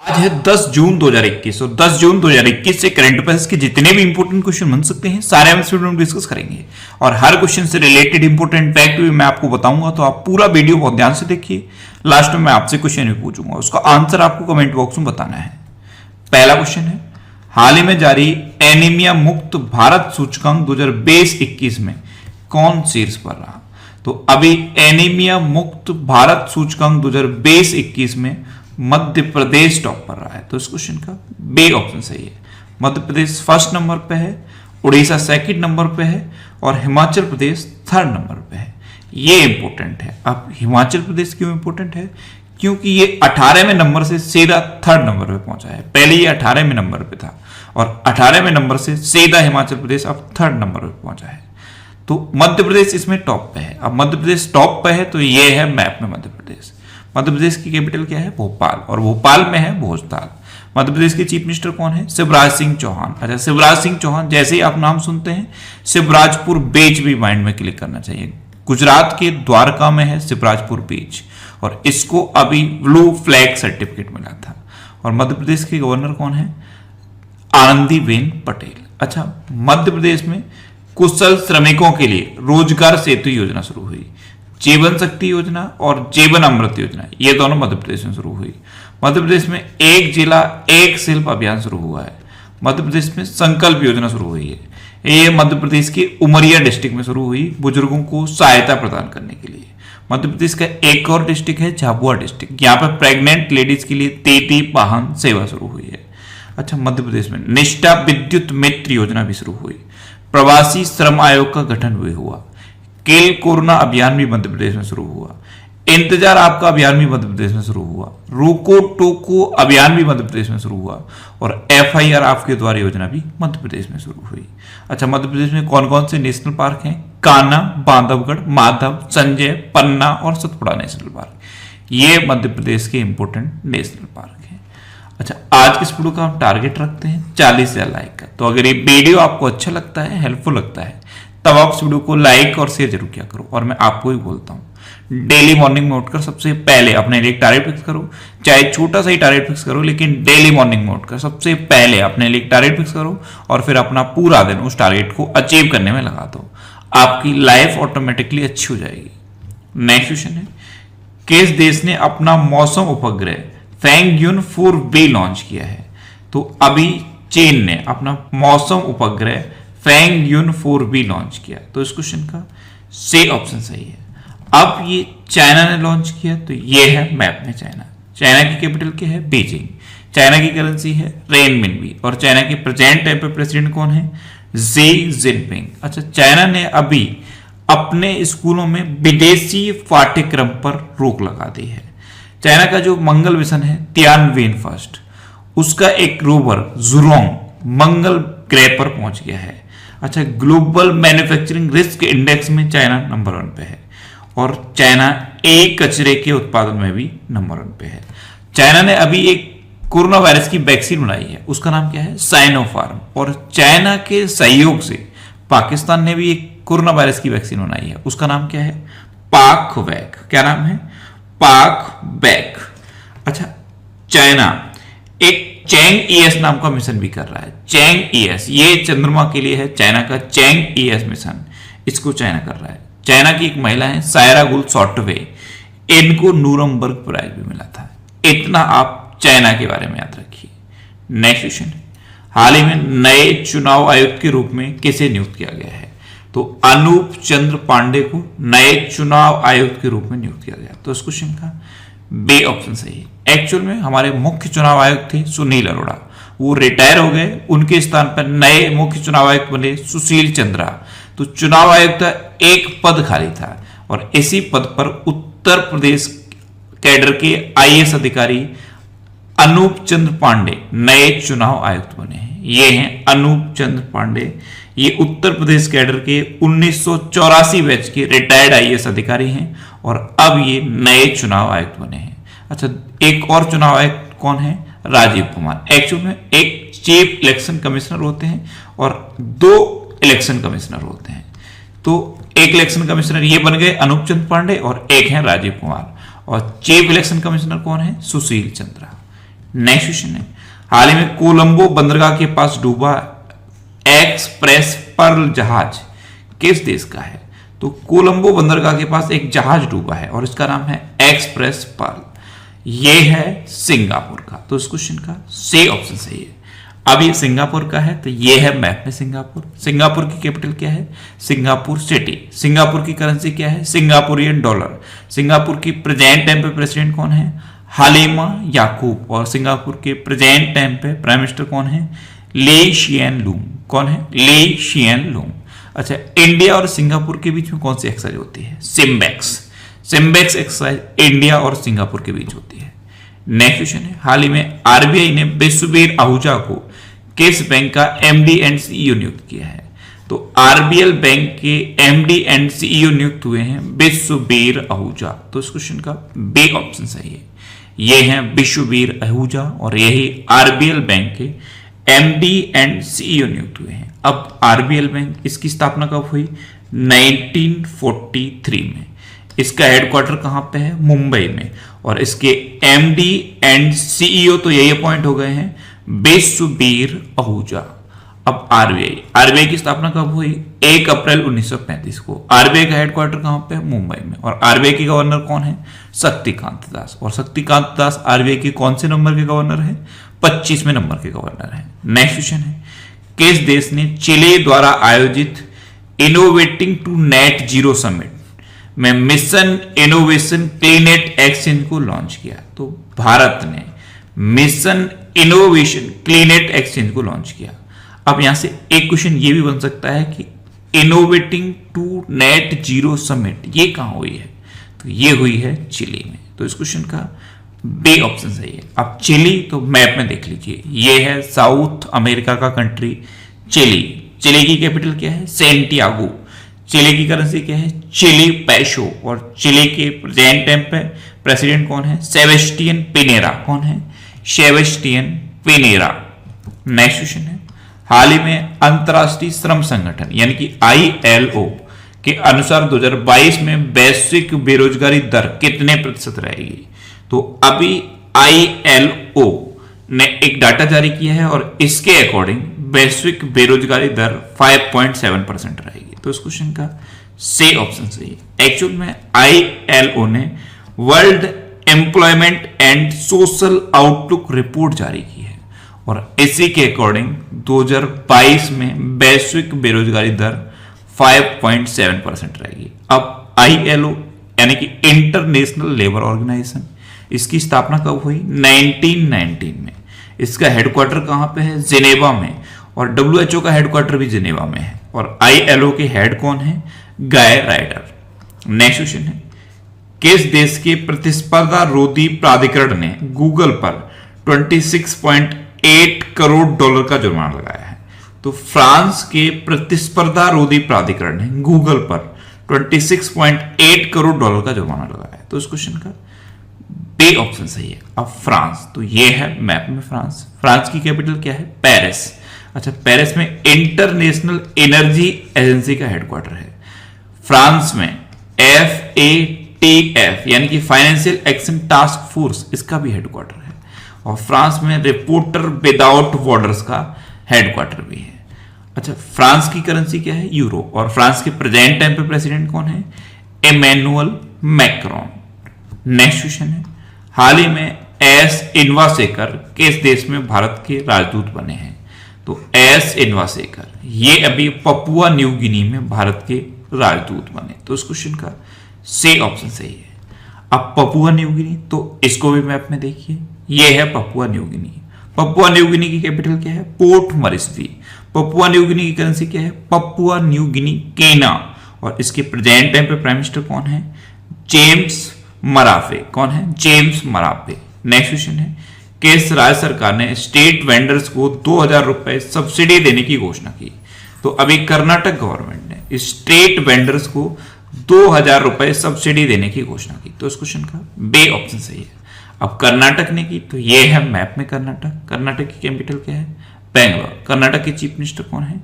आज है 10 जून 2021 और 10 जून 2021 से करंट अफेयर्स के जितने भी इंपोर्टेंट क्वेश्चन बन सकते हैं सारे हम इस वीडियो में डिस्कस करेंगे और हर क्वेश्चन से रिलेटेड इंपोर्टेंट फैक्ट भी मैं आपको बताऊंगा। तो आप पूरा वीडियो बहुत ध्यान से देखिए। लास्ट में मैं आपसे क्वेश्चन भी पूछूंगा, उसका आंसर आपको कमेंट बॉक्स में बताना है। पहला क्वेश्चन है, हाल ही में जारी एनीमिया मुक्त भारत सूचकांक 2020-21 में कौन शीर्ष पर रहा? तो अभी एनीमिया मुक्त भारत सूचकांक 2020-21 में मध्य प्रदेश टॉप पर रहा है। तो इस क्वेश्चन का बी ऑप्शन सही है। मध्य प्रदेश फर्स्ट नंबर पे है, उड़ीसा सेकंड नंबर पे है और हिमाचल प्रदेश थर्ड नंबर पे है। ये इंपॉर्टेंट है। अब हिमाचल प्रदेश क्यों इंपॉर्टेंट है? क्योंकि ये 18वें नंबर से सीधा थर्ड नंबर पे पहुंचा है। पहले ये 18वें नंबर पे था और 18वें नंबर से सीधा हिमाचल प्रदेश अब थर्ड नंबर पे पहुंचा है। तो मध्य प्रदेश इसमें टॉप पे है। अब मध्य प्रदेश टॉप पे है तो ये है मैप में मध्य प्रदेश। मध्य प्रदेश की कैपिटल क्या है? भोपाल, और भोपाल में है भोजताल। मध्य प्रदेश के चीफ मिनिस्टर कौन है? शिवराज सिंह चौहान। अच्छा, शिवराज सिंह चौहान जैसे ही आप नाम सुनते हैं शिवराजपुर बीच भी माइंड में क्लिक करना चाहिए। गुजरात के द्वारका में है शिवराजपुर बीच और इसको अभी ब्लू फ्लैग सर्टिफिकेट मिला था। और मध्य प्रदेश के गवर्नर कौन है? आनंदीबेन पटेल। अच्छा, मध्य प्रदेश में कुशल श्रमिकों के लिए रोजगार सेतु योजना शुरू हुई। जीवन शक्ति योजना और जीवन अमृत योजना, ये दोनों मध्य प्रदेश में शुरू हुई। मध्य प्रदेश में एक जिला एक शिल्प अभियान शुरू हुआ है। मध्य प्रदेश में संकल्प योजना शुरू हुई है। ये मध्य प्रदेश के उमरिया डिस्ट्रिक्ट में शुरू हुई, बुजुर्गों को सहायता प्रदान करने के लिए। मध्य प्रदेश का एक और डिस्ट्रिक्ट है झाबुआ डिस्ट्रिक्ट, यहाँ पर प्रेग्नेंट लेडीज के लिए तेती वाहन सेवा शुरू हुई है। अच्छा, मध्य प्रदेश में निष्ठा विद्युत मित्र योजना भी शुरू हुई। प्रवासी श्रम आयोग का गठन भी हुआ। किल कोरोना अभियान भी मध्य प्रदेश में शुरू हुआ। इंतजार आपका अभियान भी मध्य प्रदेश में शुरू हुआ। रोको टोको अभियान भी मध्य प्रदेश में शुरू हुआ और FIR आपके द्वार योजना भी मध्य प्रदेश में शुरू हुई। अच्छा, मध्य प्रदेश में कौन कौन से नेशनल पार्क हैं? कान्हा, बांधवगढ़, माधव, संजय, पन्ना और सतपुड़ा नेशनल पार्क, ये मध्य प्रदेश के इंपोर्टेंट नेशनल पार्क हैं। अच्छा, आज के इस वीडियो का हम टारगेट रखते हैं 40,000 लाइक का। तो अगर ये वीडियो आपको अच्छा लगता है, हेल्पफुल लगता है, तब आप इस वीडियो को लाइक और शेयर जरूर किया करो। और मैं आपको ही बोलता हूँ, डेली मॉर्निंग में उठकर सबसे पहले अपने लिए टारगेट फिक्स करो। चाहे छोटा सा ही टारगेट फिक्स करो, लेकिन डेली मॉर्निंग में उठकर सबसे पहले अपने लिए टारगेट फिक्स करो और फिर अपना पूरा दिन उस टारगेट को अचीव करने में लगा दो। आपकी लाइफ ऑटोमेटिकली अच्छी हो जाएगी। नेक्स्ट क्वेश्चन है, किस देश ने अपना मौसम उपग्रह फैंगयुन 4B लॉन्च किया है? तो अभी चीन ने अपना मौसम उपग्रह फैंगयुन 4B लॉन्च किया। तो इस क्वेश्चन का सी ऑप्शन सही है। अब ये चाइना ने लॉन्च किया, तो ये है मैप में चाइना। चाइना की कैपिटल क्या है? बीजिंग। चाइना की करेंसी है रेनमिनबी और चाइना के प्रेजेंट टाइम पे प्रेसिडेंट कौन है? Xi Jinping. अच्छा, चाइना ने अभी अपने स्कूलों में विदेशी पाठ्यक्रम पर रोक लगा दी है। चाइना का जो मंगल मिशन है तियानवेन फर्स्ट, उसका एक रोवर जुरोंग मंगल ग्रह पर पहुंच गया है। अच्छा, ग्लोबल मैन्युफैक्चरिंग रिस्क इंडेक्स में चाइना नंबर 1 पे है और चाइना कचरे के उत्पादन में भी नंबर 1 पे है। चाइना ने अभी एक कोरोना वायरस की वैक्सीन बनाई है, उसका नाम क्या है? साइनोफार्म। और चाइना के सहयोग से पाकिस्तान ने भी एक कोरोना वायरस की वैक्सीन बनाई है, उसका नाम क्या है? पाकवैक। क्या नाम है? पाकवैक। अच्छा, चाइना एक चैंग ES नाम का मिशन भी कर रहा है। चैंग ES, ये चंद्रमा के लिए है। चाइना का चैंग ES मिशन, इसको चाइना कर रहा है। चाइना की एक महिला है सायरा गुल सॉफ्टवे, इनको नूरमबर्ग प्राइज भी मिला था। इतना आप चाइना के बारे में याद रखिए। नेक्स्ट क्वेश्चन, हाल ही में नए चुनाव आयुक्त के रूप में किसे नियुक्त किया गया है? तो अनूप चंद्र पांडे को नए चुनाव आयुक्त के रूप में नियुक्त किया गया। तो इस क्वेश्चन का बी ऑप्शन सही है। एक्चुअल में हमारे मुख्य चुनाव आयुक्त थे सुनील अरोड़ा, वो रिटायर हो गए, उनके स्थान पर नए मुख्य चुनाव आयुक्त बने सुशील चंद्रा। तो चुनाव आयुक्त एक पद खाली था और इसी पद पर उत्तर प्रदेश कैडर के IAS अधिकारी अनूप चंद्र पांडे नए चुनाव आयुक्त बने हैं। ये हैं अनूप चंद्र पांडे, ये उत्तर प्रदेश कैडर के 1984 बैच के रिटायर्ड IAS अधिकारी हैं और अब ये नए चुनाव आयुक्त बने हैं। अच्छा, एक और चुनाव आयुक्त कौन है? राजीव कुमार। एक्चुअल में एक चीफ इलेक्शन कमिश्नर होते हैं और 2 इलेक्शन कमिश्नर होते हैं। तो एक इलेक्शन कमिश्नर ये बन गए अनूप चंद्र पांडे और एक है राजीव कुमार, और चीफ इलेक्शन कमिश्नर कौन है? सुशील चंद्रा। नेक्स्ट क्वेश्चन है, हाल ही में कोलंबो बंदरगाह के पास डूबा एक्सप्रेस पर्ल जहाज किस देश का है? तो कोलंबो बंदरगाह के पास एक जहाज डूबा है और इसका नाम है एक्सप्रेस पर्ल, ये है सिंगापुर का। तो इस क्वेश्चन का सी ऑप्शन सही है। अब ये सिंगापुर का है, तो ये है मैप में सिंगापुर। सिंगापुर की कैपिटल क्या है? Singapore city. सिंगापुर की करेंसी क्या है? Singaporean dollar. सिंगापुर की प्रेजेंट टाइम पे प्रेसिडेंट कौन है? हालिमा याकूब। और सिंगापुर के प्रेजेंट टाइम पे प्राइम मिनिस्टर कौन है? ले शियन लूंग। कौन है? ले शियन लूंग। अच्छा, इंडिया और सिंगापुर के बीच में कौन सी एक्सरसाइज होती है? सिम्बेक्स। सिम्बेक्स एक्सरसाइज इंडिया और सिंगापुर के बीच होती है। नेक्स्ट क्वेश्चन है, हाल ही में आरबीआई ने बिस्वबीर आहूजा को किस बैंक का एमडी एंड सीईओ नियुक्त किया है? तो आरबीएल बैंक के एमडी एंड सीईओ नियुक्त हुए हैं बिस्वबीर आहूजा। तो इस क्वेश्चन का बी ऑप्शन सही है। ये हैं बिस्वबीर आहूजा और यही आरबीएल बैंक के एमडी एंड सीईओ नियुक्त हुए हैं। अब आरबीएल बैंक, इसकी स्थापना कब हुई? 1943 में। इसका हेडक्वार्टर कहां पे है? मुंबई में। और इसके एमडी एंड सीईओ तो यही अपॉइंट हो गए हैं बिस्वबीर आहूजा। अब आरबीआई की स्थापना कब हुई? 1 अप्रैल 1935 को। आरबीआई का हेडक्वार्टर कहां पे है? मुंबई में। और आरबीआई के गवर्नर कौन है? शक्तिकांत दास। और शक्तिकांत दास आरबीआई के कौन से नंबर के गवर्नर है? 25वें नंबर के गवर्नर है। नेक्स्ट क्वेश्चन है, किस देश ने चिली द्वारा आयोजित innovating to net zero summit में मिशन इनोवेशन क्लीनेट एक्सचेंज को लॉन्च किया? तो भारत ने मिशन इनोवेशन क्लीनेट एक्सचेंज को लॉन्च किया। अब यहां से एक क्वेश्चन ये भी बन सकता है कि innovating to net zero summit ये कहां हुई है? तो ये हुई है चिली में। तो इस क्वेश्चन का बी ऑप्शन सही है। अब चिली तो मैप में देख लीजिए, ये है साउथ अमेरिका का कंट्री चिली। चिली की कैपिटल क्या है? सेंटियागो। चिली की करेंसी क्या है? चिली पैसो। और चिली के प्रेजेंट टाइम पे प्रेसिडेंट कौन है? Sebastian Pinera. कौन है? Sebastian Pinera. नेक्स्ट क्वेश्चन है, हाल ही में अंतरराष्ट्रीय श्रम संगठन यानी कि आईएलओ के अनुसार 2022 में वैश्विक बेरोजगारी दर कितने प्रतिशत रहेगी? तो अभी आईएलओ ने एक डाटा जारी किया है और इसके अकॉर्डिंग वैश्विक बेरोजगारी दर 5.7% रहेगी। तो इस क्वेश्चन का सी ऑप्शन सही है। एक्चुअल में आईएलओ ने world employment and social outlook report जारी की है और इसी के अकॉर्डिंग 2022 में वैश्विक बेरोजगारी दर 5.7% रहेगी। अब आईएलओ यानी कि इंटरनेशनल लेबर ऑर्गेनाइजेशन, इसकी स्थापना कब हुई? 1919 में। इसका हेडक्वार्टर कहां पे है? जिनेवा में। और डब्ल्यूएचओ का हेडक्वार्टर भी जिनेवा में है। और आईएलओ के हेड कौन है? गाय राइडर। नेक्स्ट क्वेश्चन है, किस देश के प्रतिस्पर्धा रोधी प्राधिकरण ने गूगल पर 26.8 करोड़ डॉलर का जुर्माना लगाया है? तो फ्रांस के प्रतिस्पर्धा रोधी प्राधिकरण ने गूगल पर 26.8 करोड़ डॉलर का जुर्माना लगाया है। तो इस क्वेश्चन का बी ऑप्शन सही है। अब फ्रांस, तो ये है मैप में फ्रांस। फ्रांस की कैपिटल क्या है? पेरिस। अच्छा, पेरिस में इंटरनेशनल एनर्जी एजेंसी का हेडक्वार्टर है। फ्रांस में FATF यानी कि फाइनेंशियल एक्शन टास्क फोर्स, इसका भी हेडक्वार्टर है। और फ्रांस में रिपोर्टर विदाउट बॉर्डर्स का हेडक्वार्टर भी है। अच्छा, फ्रांस की करेंसी क्या है? यूरो। और फ्रांस के प्रेजेंट टाइम पे प्रेसिडेंट कौन है? Emmanuel Macron. नेक्स्ट क्वेश्चन है, हाल ही में एस इन्वासेकर किस देश में भारत के राजदूत बने हैं? तो एस इन्वासेकर ये अभी पपुआ न्यू गिनी में भारत के राजदूत बने। तो इस क्वेश्चन का सी ऑप्शन सही है। अब पपुआ न्यू गिनी, तो इसको भी मैप में देखिए, ये है Papua New Guinea. Papua New Guinea की कैपिटल क्या है? पोर्ट मॉरिसबी। पपुआ न्यू गिनी की करेंसी क्या है? पपुआ न्यू गिनी केना। और इसके प्रेजेंट टाइम पे प्राइम मिनिस्टर कौन है? जेम्स मराफे। कौन है? जेम्स मराफे। नेक्स्ट क्वेश्चन है, किस राज्य सरकार ने स्टेट वेंडर्स को 2000 रुपए सब्सिडी देने की घोषणा की? तो अभी कर्नाटक गवर्नमेंट ने स्टेट वेंडर्स को 2000 रुपए सब्सिडी देने की घोषणा की। तो इस क्वेश्चन का बी ऑप्शन सही है। अब कर्नाटक ने की, तो ये है मैप में कर्नाटक। कर्नाटक की कैपिटल क्या है? बेंगलोर। कर्नाटक के चीफ मिनिस्टर कौन है?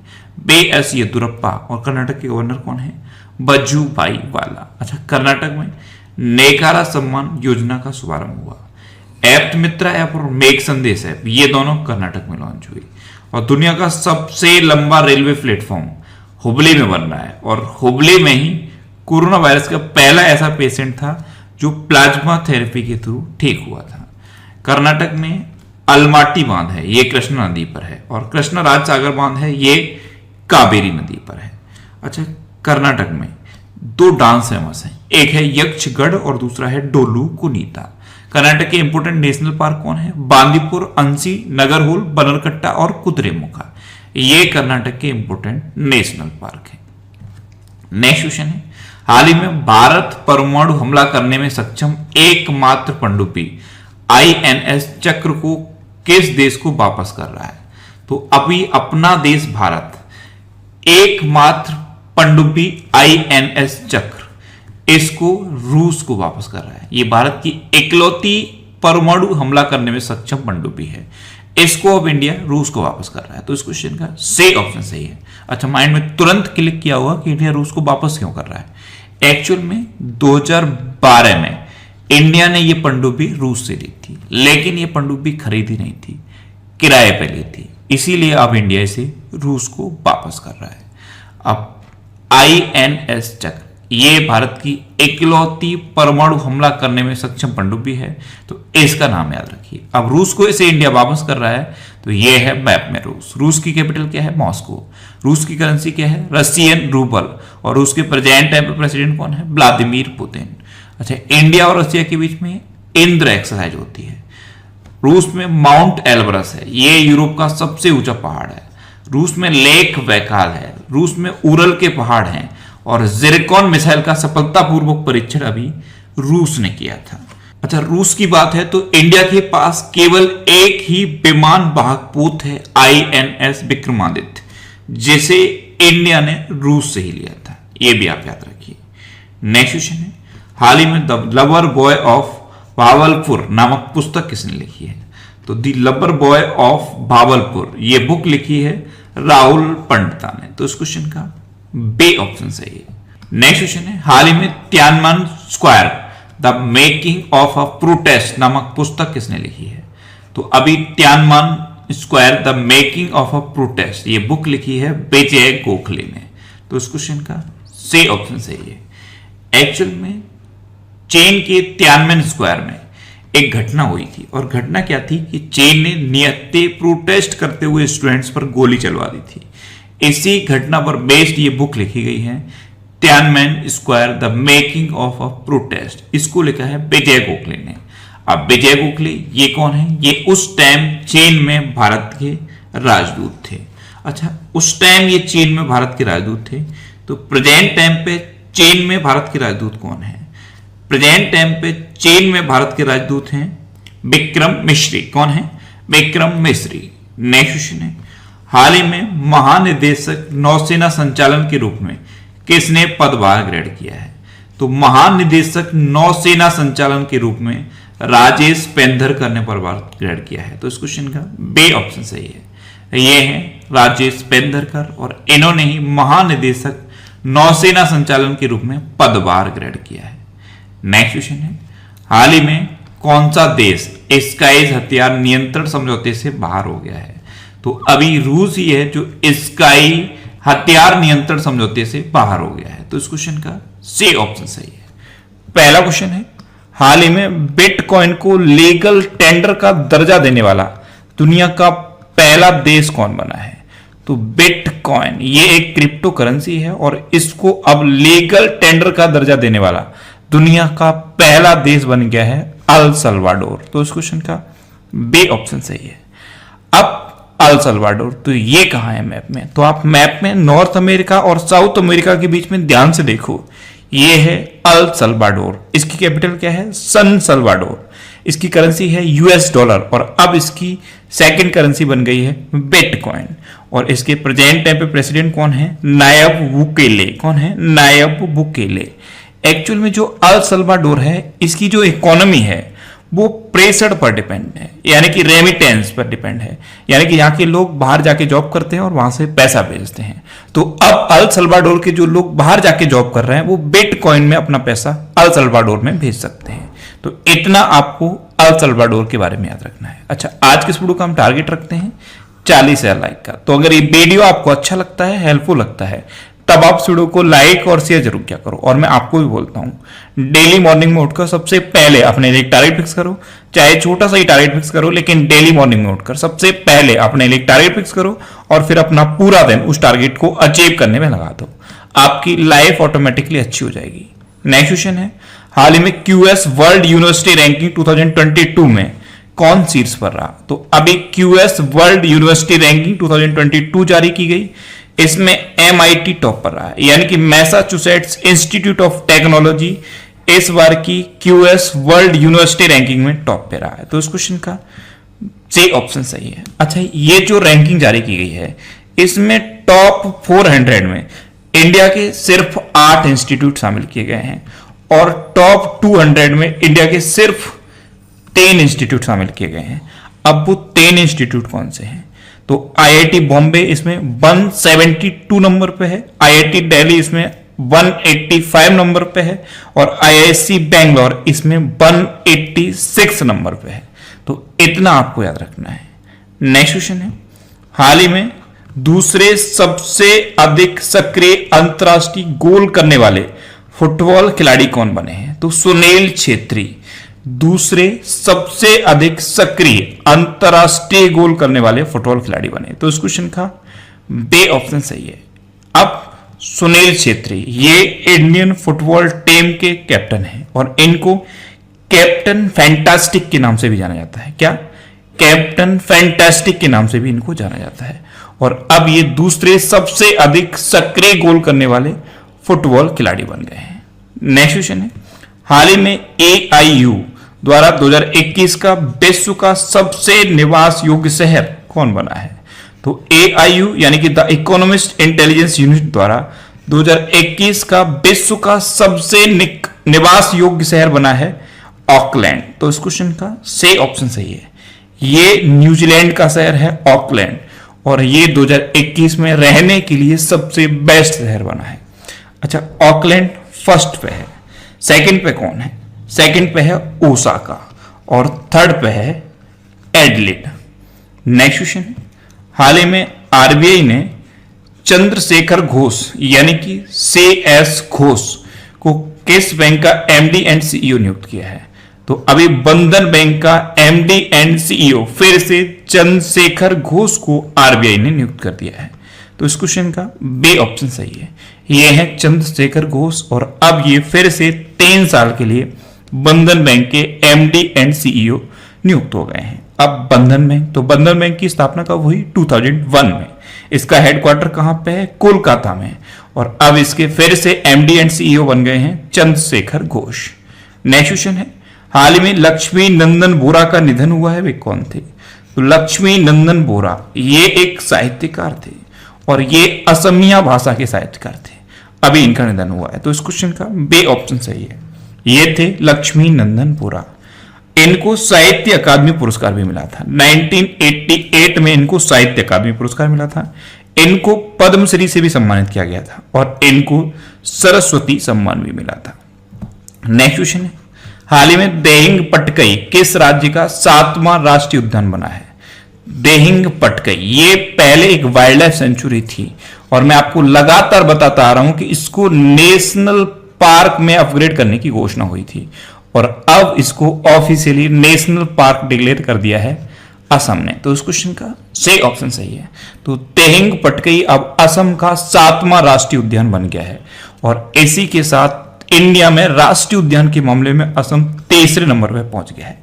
BS येदुरप्पा। और कर्नाटक के गवर्नर कौन है? वजुभाई वाला। अच्छा, कर्नाटक में नेकारा सम्मान योजना का शुभारंभ हुआ। ऐप मित्रा ऐप और मेक संदेश ऐप, ये दोनों कर्नाटक में लॉन्च हुई। और दुनिया का सबसे लंबा रेलवे प्लेटफॉर्म हुबली में बन रहा है, और हुबली में ही कोरोना वायरस का पहला ऐसा पेशेंट था जो प्लाज्मा थेरेपी के थ्रू ठीक हुआ था। कर्नाटक में अलमाटी बांध है, ये कृष्णा नदी पर है, और कृष्णा राज सागर बांध है, ये कावेरी नदी पर है। अच्छा, कर्नाटक में दो डांस फेमस हैं, एक है यक्षगढ़ और दूसरा है डोलू कुनीता। कर्नाटक के इंपोर्टेंट नेशनल पार्क कौन है? बांदीपुर, अंसी, नगरहोल, बनरकट्टा और कुद्रेमुख। ये कर्नाटक के इंपोर्टेंट नेशनल पार्क है। नेक्स्ट क्वेश्चन है, हाल ही में भारत परमाणु हमला करने में सक्षम एकमात्र पनडुब्बी INS चक्र को किस देश को वापस कर रहा है? तो अभी अपना देश भारत एकमात्र पनडुब्बी INS चक्र इसको रूस को वापस कर रहा है। ये भारत की इकलौती परमाणु हमला करने में सक्षम पनडुब्बी है, इसको अब इंडिया रूस को वापस कर रहा है। तो इस क्वेश्चन का सही ऑप्शन सही है। अच्छा, माइंड में तुरंत क्लिक किया होगा कि इंडिया रूस को वापस क्यों कर रहा है। एक्चुअल में 2012 में इंडिया ने यह पनडुब्बी रूस से ली थी, लेकिन यह पनडुब्बी खरीदी नहीं थी, किराए पे ली थी, इसीलिए अब इंडिया इसे रूस को वापस कर रहा है। अब INS चक्र ये भारत की इकलौती परमाणु हमला करने में सक्षम पनडुब्बी है, तो इसका नाम याद रखिए। अब रूस को इसे इंडिया वापस कर रहा है, तो ये है मैप में रूस। रूस की कैपिटल क्या है? मॉस्को। रूस की करेंसी क्या है? Russian rouble. और रूस के प्रेजेंट टाइम पे प्रेसिडेंट कौन है? Vladimir Putin. अच्छा, इंडिया और रशिया के बीच में इंद्र एक्सरसाइज होती है। रूस में माउंट एल्ब्रस है, ये यूरोप का सबसे ऊंचा पहाड़ है। रूस में लेक बैकाल है। रूस में उरल के पहाड़ हैं, और जिरकॉन मिसाइल का सफलतापूर्वक परीक्षण अभी रूस ने किया था। अच्छा, रूस की बात है तो इंडिया के पास केवल एक ही विमान वाहक पोत है, INS विक्रमादित्य, जिसे इंडिया ने रूस से ही लिया था। यह भी आप याद रखिए। नेक्स्ट क्वेश्चन है, हाल ही में the lover boy of Bahawalpur नामक पुस्तक किसने लिखी है? तो the lover boy of Bahawalpur ये बुक लिखी है राहुल पंडिता ने। तो इस क्वेश्चन का बी ऑप्शन सही है। नेक्स्ट क्वेश्चन है, हाल ही में Tiananmen Square the making of a protest नामक पुस्तक किसने लिखी है? तो अभी Tiananmen Square the making of a protest ये बुक लिखी है विजय गोखले ने। तो इस क्वेश्चन का सी ऑप्शन सही है। एक्चुअल में चीन के तियानमन स्क्वायर में एक घटना हुई थी, और घटना क्या थी कि चीन ने नियत्ते प्रोटेस्ट करते हुए स्टूडेंट्स पर गोली चलवा दी थी। इसी घटना पर बेस्ड ये बुक लिखी गई है, Tiananmen Square the making of a protest. इसको लिखा है विजय गोखले ने। अब विजय गोखले ये कौन है? ये उस टाइम चीन में भारत के राजदूत थे। अच्छा, उस टाइम ये चीन में भारत के राजदूत थे। तो प्रेजेंट टाइम पे चीन में भारत के राजदूत कौन है? प्रेजेंट टाइम पे चीन में भारत के राजदूत हैं विक्रम मिश्री। कौन है? विक्रम मिश्री। नेक्स्ट क्वेश्चन है, हाल ही में महानिदेशक नौसेना संचालन के रूप में किसने पदभार ग्रहण किया है? तो महानिदेशक नौसेना संचालन के रूप में राजेश पेंधरकर ने पदभार ग्रहण किया है। तो इस क्वेश्चन का बी ऑप्शन सही है। ये है राजेश पेंधरकर, और इन्होंने ही महानिदेशक नौसेना संचालन के रूप में पदभार ग्रहण किया है। नेक्स्ट क्वेश्चन है, हाल ही में कौन सा देश स्काइज हथियार नियंत्रण समझौते से बाहर हो गया है? तो अभी रूस ही है जो स्काई हथियार नियंत्रण समझौते से बाहर हो गया है। तो इस क्वेश्चन का सी ऑप्शन सही है। पहला क्वेश्चन है, हाल ही में बिटकॉइन को लीगल टेंडर का दर्जा देने वाला दुनिया का पहला देश कौन बना है? तो बिटकॉइन ये एक क्रिप्टो करेंसी है, और इसको अब लीगल टेंडर का दर्जा देने वाला दुनिया का पहला देश बन गया है अल सल्वाडोर। तो इस क्वेश्चन का बी ऑप्शन सही है। अब अल सल्वाडोर, तो ये कहां है मैप में? तो आप मैप में नॉर्थ अमेरिका और साउथ अमेरिका के बीच में ध्यान से देखो, ये है अल सल्वाडोर। इसकी कैपिटल क्या है? सन सल्वाडोर। इसकी करेंसी है US डॉलर, और अब इसकी सेकंड करेंसी बन गई है बिटकॉइन। और इसके प्रेजेंट टाइम पे प्रेसिडेंट कौन है? Nayib Bukele. कौन है? Nayib Bukele. एक्चुअल में जो अल सल्वाडोर है, इसकी जो इकोनॉमी है वो प्रेशर पर डिपेंड है, यानी कि रेमिटेंस पर डिपेंड है, यानी कि यहाँ के लोग बाहर जाके जॉब करते हैं और वहां से पैसा भेजते हैं। तो अब अल सल्वाडोर के जो लोग बाहर जाके जॉब कर रहे हैं वो बिटकॉइन में अपना पैसा अल सल्वाडोर में भेज सकते हैं। तो इतना आपको अल सल्वाडोर के बारे में याद रखना है। अच्छा, आज के इस वीडियो का हम टारगेट रखते हैं 40,000 लाइक का। तो अगर ये वीडियो आपको अच्छा लगता है, हेल्पफुल लगता है, तब आप इस वीडियो को लाइक और शेयर जरूर क्या करो। और मैं आपको भी बोलता हूं, डेली मॉर्निंग में उठकर सबसे पहले अपने लिए एक टारगेट फिक्स करो, चाहे छोटा सा ही टारगेट फिक्स करो, लेकिन डेली मॉर्निंग में उठकर सबसे पहले अपने लिए एक टारगेट फिक्स करो और फिर अपना पूरा दिन उस टारगेट को अचीव करने में लगा दो। आपकी लाइफ ऑटोमेटिकली अच्छी हो जाएगी। नेक्स्ट क्वेश्चन है, हाल ही में क्यूएस वर्ल्ड यूनिवर्सिटी रैंकिंग 2022 में कौन शीर्ष पर रहा? तो अभी क्यूएस वर्ल्ड यूनिवर्सिटी रैंकिंग 2022 जारी की गई। इसमें एमआईटी टॉप पर रहा है, यानी कि मैसाचुसेट्स इंस्टीट्यूट ऑफ टेक्नोलॉजी इस बार की क्यूएस वर्ल्ड यूनिवर्सिटी रैंकिंग में टॉप पे रहा है। तो इस क्वेश्चन का सी ऑप्शन सही है। अच्छा, ये जो रैंकिंग जारी की गई है, इसमें टॉप 400 में इंडिया के सिर्फ 8 इंस्टीट्यूट शामिल किए गए हैं और टॉप 200 में इंडिया के सिर्फ 3 इंस्टीट्यूट शामिल किए गए हैं। अब वो 3 इंस्टीट्यूट कौन से हैं? तो आईआईटी बॉम्बे इसमें 172 नंबर पे है, आईआईटी दिल्ली इसमें 185 नंबर पे है और आईआईएससी बेंगलोर इसमें 186 नंबर पे है। तो इतना आपको याद रखना है। नेक्स्ट क्वेश्चन है, हाल ही में दूसरे सबसे अधिक सक्रिय अंतरराष्ट्रीय गोल करने वाले फुटबॉल खिलाड़ी कौन बने हैं? तो सुनील छेत्री दूसरे सबसे अधिक सक्रिय अंतरराष्ट्रीय गोल करने वाले फुटबॉल खिलाड़ी बने। तो इस क्वेश्चन का बे ऑप्शन सही है। अब सुनील छेत्री ये इंडियन फुटबॉल टीम के कैप्टन हैं और इनको कैप्टन फैंटास्टिक के नाम से भी जाना जाता है। क्या? कैप्टन फैंटास्टिक के नाम से भी इनको जाना जाता है। और अब ये दूसरे सबसे अधिक सक्रिय गोल करने वाले फुटबॉल खिलाड़ी बन गए हैं। नेक्स्ट क्वेश्चन है, हाल ही में AIU द्वारा 2021 का विश्व का सबसे निवास योग्य शहर कौन बना है? तो AIU यानी कि द इकोनॉमिस्ट इंटेलिजेंस यूनिट द्वारा 2021 का विश्व का सबसे निवास योग्य शहर बना है ऑकलैंड। तो इस क्वेश्चन का सही ऑप्शन सही है। ये न्यूजीलैंड का शहर है ऑकलैंड और ये 2021 में रहने के लिए सबसे बेस्ट शहर बना है। अच्छा, ऑकलैंड फर्स्ट पे है, सेकंड पे कौन है? सेकंड पे है ओसाका और थर्ड पे है एडलेड। नेक्स्ट क्वेश्चन है, हाल ही में आरबीआई ने चंद्रशेखर घोष यानी कि CS घोष को किस बैंक का MD एंड CEO नियुक्त किया है? तो अभी बंधन बैंक का MD एंड CEO फिर से चंद्रशेखर घोष को आरबीआई ने नियुक्त कर दिया है। तो इस क्वेश्चन का बे ऑप्शन सही है। ये है चंद्रशेखर घोष और अब ये फिर से 3 साल के लिए बंधन बैंक के MD एंड CEO नियुक्त हो गए हैं। अब बंधन बैंक, तो बंधन बैंक की स्थापना कब हुई? 2001 में। इसका हेडक्वार्टर कहां पे है? कोलकाता में। और अब इसके फिर से MD एंड CEO बन गए हैं चंद्रशेखर घोष। नेक्स्ट क्वेश्चन है, हाल ही में लक्ष्मी नंदन बोरा का निधन हुआ है, वे कौन थे? तो लक्ष्मी नंदन बोरा ये एक साहित्यकार थे और ये असमिया भाषा के साहित्यकार थे। अभी इनका निधन हुआ है। तो इस क्वेश्चन का बे ऑप्शन सही है। ये थे लक्ष्मी नंदन बोरा। इनको साहित्य अकादमी पुरस्कार भी मिला था। 1988 में इनको साहित्य अकादमी पुरस्कार मिला था। इनको पद्मश्री से भी सम्मानित किया गया था और इनको सरस्वती सम्मान भी मिला था। नेक्स्ट क्वेश्चन है, हाल ही में देहिंग पटकई किस राज्य का 7वां राष्ट्रीय उद्यान बना है? देहिंग पटकई ये पहले एक वाइल्ड लाइफ सेंचुरी थी और मैं आपको लगातार बताता आ रहा हूं कि इसको नेशनल पार्क में अपग्रेड करने की घोषणा हुई थी और अब इसको ऑफिशियली नेशनल पार्क डिक्लेयर कर दिया है असम ने। तो इस क्वेश्चन का सही ऑप्शन सही है। तो देहिंग पटकई अब असम का 7वां राष्ट्रीय उद्यान बन गया है और इसी के साथ इंडिया में राष्ट्रीय उद्यान के मामले में असम 3रे नंबर पर पहुंच गया है।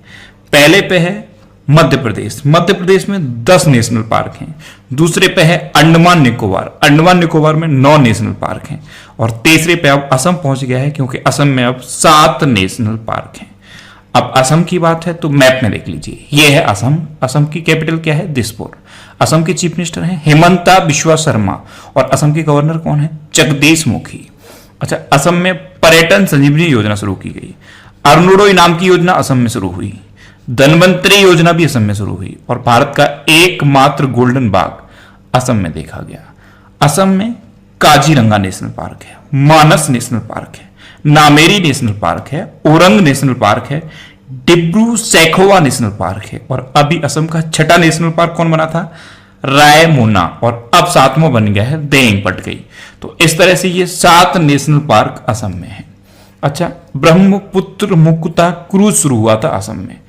पहले पे है मध्य प्रदेश, मध्य प्रदेश में 10 नेशनल पार्क हैं। दूसरे पे है अंडमान निकोबार, अंडमान निकोबार में 9 नेशनल पार्क हैं और तीसरे पे अब असम पहुंच गया है क्योंकि असम में अब 7 नेशनल पार्क हैं। अब असम की बात है तो मैप में देख लीजिए, ये है असम। असम की कैपिटल क्या है? दिसपुर। असम के चीफ मिनिस्टर हैं हेमंता बिश्वा शर्मा और असम के गवर्नर कौन है? जगदीश मुखी। अच्छा, असम में पर्यटन संजीवनी योजना शुरू की गई। अरुणोदय नाम की योजना असम में शुरू हुई। धनवंतरी योजना भी असम में शुरू हुई और भारत का एकमात्र गोल्डन बाग असम में देखा गया। असम में काजीरंगा नेशनल पार्क है, मानस नेशनल पार्क है, नामेरी नेशनल पार्क है, ओरंग नेशनल पार्क है, डिब्रू सैखोवा नेशनल पार्क है। और अभी असम का छठा नेशनल पार्क कौन बना था? रायमोना। और अब सातवां बन गया है देंग पटकई। तो इस तरह से ये 7 नेशनल पार्क असम में है। अच्छा, ब्रह्मपुत्र मुकुता क्रूज शुरू हुआ था असम में।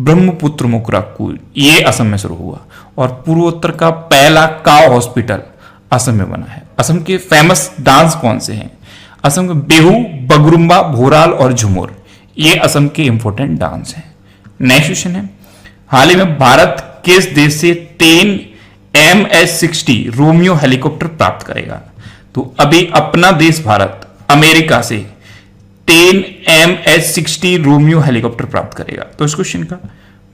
ब्रह्मपुत्र मुकुता क्रूज ये असम में शुरू हुआ। और पूर्वोत्तर का पहला काव हॉस्पिटल असम में बना है। असम के फेमस डांस कौन से हैं? असम के बिहू, बगरुम्बा, भोराल और झुमर ये असम के इंपोर्टेंट डांस हैं। नेक्स्ट क्वेश्चन है, हाल ही में भारत किस देश से 3 MS-60 रोमियो हेलीकॉप्टर प्राप्त करेगा? तो अभी अपना देश भारत अमेरिका से 3 MS-60 रोमियो हेलीकॉप्टर प्राप्त करेगा। तो इस क्वेश्चन का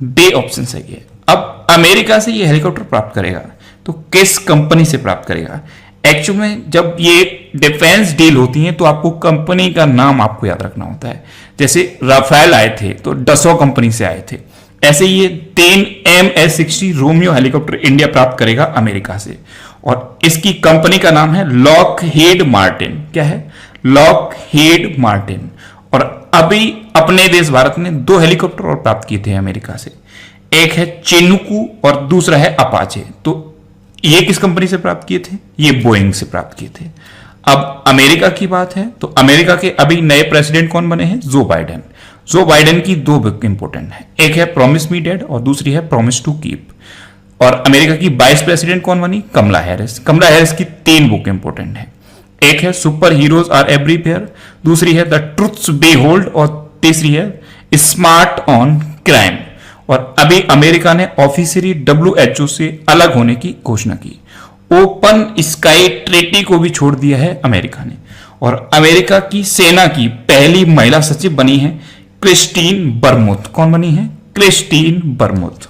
बे ऑप्शन सही है। अब अमेरिका से ये हेलीकॉप्टर प्राप्त करेगा तो किस कंपनी से प्राप्त करेगा? एक्चुअल में जब ये डिफेंस डील होती है तो आपको कंपनी का नाम आपको याद रखना होता है। जैसे राफेल आए थे तो डसो कंपनी से आए थे, ऐसे ये 3 MS-60 रोमियो हेलीकॉप्टर इंडिया प्राप्त करेगा अमेरिका से। और इसकी कंपनी का नाम है लॉकहीड मार्टिन। क्या है? Lockheed Martin. और अभी अपने देश भारत ने 2 हेलीकॉप्टर और प्राप्त किए थे अमेरिका से, एक है चिनुकू और दूसरा है अपाचे। तो ये किस कंपनी से प्राप्त किए थे? ये बोइंग से प्राप्त किए थे। अब अमेरिका की बात है तो अमेरिका के अभी नए प्रेसिडेंट कौन बने हैं? Joe Biden. जो बाइडेन की 2 बुक इंपोर्टेंट है, एक है प्रॉमिस मी डैड और दूसरी है प्रॉमिस टू कीप। और अमेरिका की वाइस प्रेसिडेंट कौन बनी? कमला हैरिस। कमला हैरिस की 3 बुक इंपोर्टेंट है, एक है सुपर हीरोज आर एवरीवेयर, दूसरी है द ट्रुथ्स बी होल्ड और तीसरी है स्मार्ट ऑन क्राइम। और अभी अमेरिका ने ऑफिशियली WHO से अलग होने की घोषणा की। ओपन स्काई ट्रीटी को भी छोड़ दिया है अमेरिका ने। और अमेरिका की सेना की पहली महिला सचिव बनी है क्रिस्टीन बरमुथ। कौन बनी है? क्रिस्टीन बरमुथ।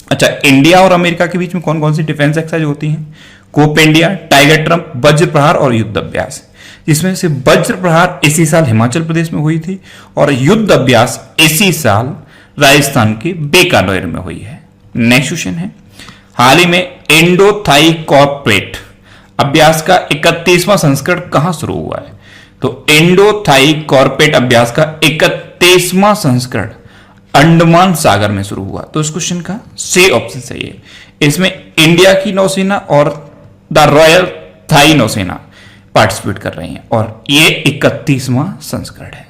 अच्छा, इंडिया और अमेरिका के बीच में कौन कौन सी डिफेंस एक्सरसाइज होती हैं? कोप इंडिया, टाइगर ट्रंप, वज्र प्रहार और युद्ध अभ्यास। जिसमें से वज्र प्रहार इसी साल हिमाचल प्रदेश में हुई थी और युद्ध अभ्यास इसी साल राजस्थान के बीकानेर में हुई है। नेक्स्ट क्वेश्चन है, हाल ही में इंडो थाई कॉर्पोरेट अभ्यास का 31वां संस्करण कहां शुरू हुआ है? तो इंडो थाई कॉर्पोरेट अभ्यास का 31वां संस्करण अंडमान सागर में शुरू हुआ। तो इस क्वेश्चन का सी ऑप्शन सही है। इसमें इंडिया की नौसेना और द रॉयल थाई नौसेना पार्टिसिपेट कर रही हैं और ये 31वां संस्करण है।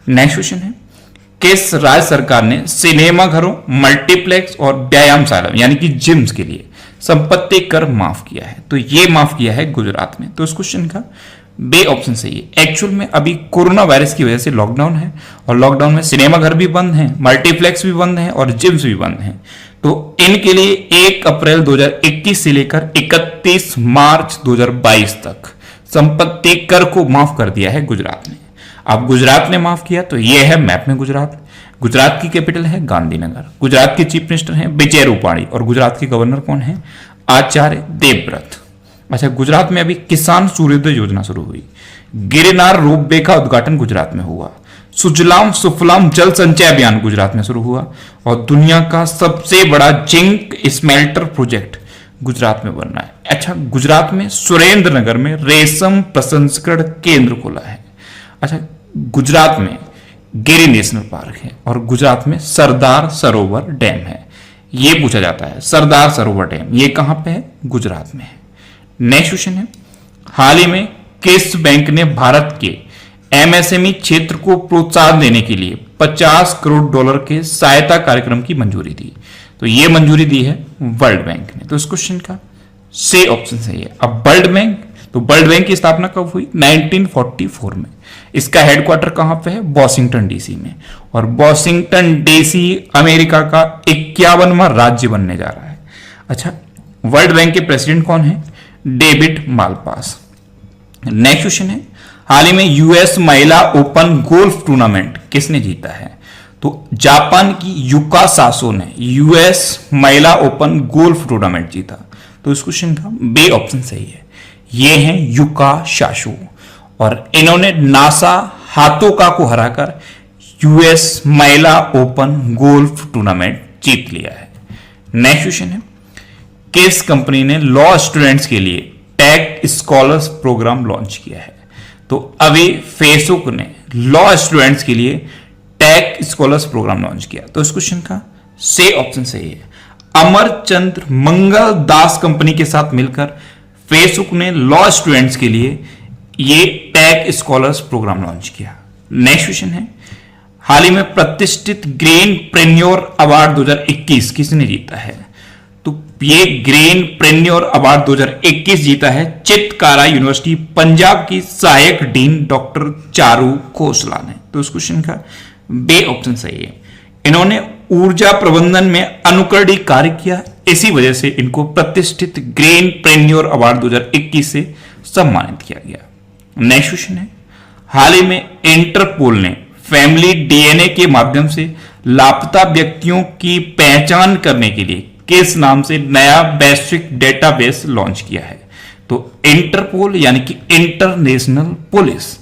नेक्स्ट क्वेश्चन है, किस राज्य सरकार ने सिनेमा घरों, मल्टीप्लेक्स और व्यायामशाला यानी कि जिम्स के लिए संपत्ति कर माफ किया है? तो ये माफ किया है गुजरात में। तो इस क्वेश्चन का बे ऑप्शन सही है। एक्चुअल में अभी कोरोना वायरस की वजह से लॉकडाउन है और लॉकडाउन में सिनेमा घर भी बंद हैं, मल्टीप्लेक्स भी बंद हैं और जिम्स भी बंद हैं। तो इनके लिए 1 अप्रैल 2021 से लेकर 31 मार्च 2022 तक संपत्ति कर को माफ कर दिया है गुजरात ने। अब गुजरात ने माफ किया तो यह है मैप में गुजरात। गुजरात की कैपिटल है गांधीनगर। गुजरात के चीफ मिनिस्टर हैं विजय रूपाणी और गुजरात के गवर्नर कौन है? आचार्य देवव्रत। अच्छा, गुजरात में अभी किसान सूर्योदय योजना शुरू हुई। गिरनार रोपवे का उद्घाटन गुजरात में हुआ। सुजलाम सुफलाम जल संचय अभियान गुजरात में शुरू हुआ और दुनिया का सबसे बड़ा जिंक स्मेल्टर प्रोजेक्ट गुजरात में बन रहा है। अच्छा, गुजरात में सुरेंद्र नगर में रेशम प्रसंस्करण केंद्र खुला है। अच्छा, गुजरात में गिरी नेशनल पार्क है और गुजरात में सरदार सरोवर डैम है। ये पूछा जाता है सरदार सरोवर डैम ये कहां पे है? गुजरात में है। नेक्स्ट क्वेश्चन है, हाल ही में किस बैंक ने भारत के MSME क्षेत्र को प्रोत्साहन देने के लिए $50 करोड़ के सहायता कार्यक्रम की मंजूरी दी? तो ये मंजूरी दी है वर्ल्ड बैंक ने। तो इस क्वेश्चन का सी ऑप्शन सही है। अब वर्ल्ड बैंक, तो वर्ल्ड बैंक की स्थापना कब हुई? 1944 में। इसका हेडक्वार्टर कहां पे है? वॉशिंगटन डीसी में। और वॉशिंगटन डीसी अमेरिका का 51वां राज्य बनने जा रहा है। अच्छा, वर्ल्ड बैंक के प्रेसिडेंट कौन है? David Malpass. नेक्स्ट क्वेश्चन है, हाल ही में यूएस महिला ओपन गोल्फ टूर्नामेंट किसने जीता है? तो जापान की युका सासो ने यूएस महिला ओपन गोल्फ टूर्नामेंट जीता। तो इस क्वेश्चन का बी ऑप्शन सही है। ये हैं युका सासो और इन्होंने नासा हातोका को हराकर यूएस महिला ओपन गोल्फ टूर्नामेंट जीत लिया है। नेक्स्ट क्वेश्चन है, किस कंपनी ने लॉ स्टूडेंट्स के लिए टेक स्कॉलर्स प्रोग्राम लॉन्च किया है? तो अभी फेसबुक ने लॉ स्टूडेंट्स के लिए tech tag scholars program launch किया? तो इस क्वेश्चन का से ऑप्शन सही है। अमरचंद्र मंगल दास कंपनी के साथ मिलकर फेसबुक ने लॉ स्टूडेंट्स के लिए ये टैग स्कॉलर्स प्रोग्राम लॉन्च किया। नेक्स्ट क्वेश्चन है, हाल ही में प्रतिष्ठित ग्रेन प्रेन्योर अवार्ड 2021 किसने जीता है? तो ये ग्रेन प्रेन्योर अवार्ड 2021 जीता है चितकारा यूनिवर्सिटी पंजाब की सहायक डीन डॉक्टर चारू खोसला ने। तो इस क्वेश्चन का बे ऑप्शन सही है। इन्होंने ऊर्जा प्रबंधन में अनुकरणीय कार्य किया, इसी वजह से इनको प्रतिष्ठित ग्रेन प्रेन्योर अवार्ड 2021 से सम्मानित किया गया। नेक्स्ट क्वेश्चन है, हाल ही में इंटरपोल ने फैमिली डीएनए के माध्यम से लापता व्यक्तियों की पहचान करने के लिए किस नाम से नया वैश्विक डेटाबेस लॉन्च किया है? तो इंटरपोल यानी कि इंटरनेशनल पुलिस,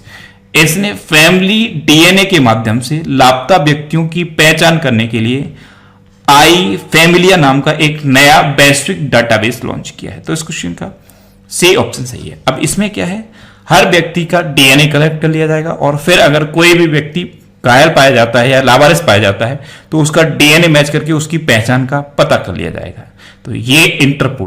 इसने फैमिली डीएनए के माध्यम से लापता व्यक्तियों की पहचान करने के लिए आई फैमिलिया नाम का एक नया वैश्विक डेटाबेस लॉन्च किया है। तो इस क्वेश्चन का सी ऑप्शन सही है। अब इसमें क्या है, हर व्यक्ति का डीएनए कलेक्ट कर लिया जाएगा और फिर अगर कोई भी व्यक्ति घायल पाया जाता है या लावारिस पाया जाता है तो उसका डीएनए मैच करके उसकी पहचान का पता कर लिया जाएगा। तो ये इंटरपोल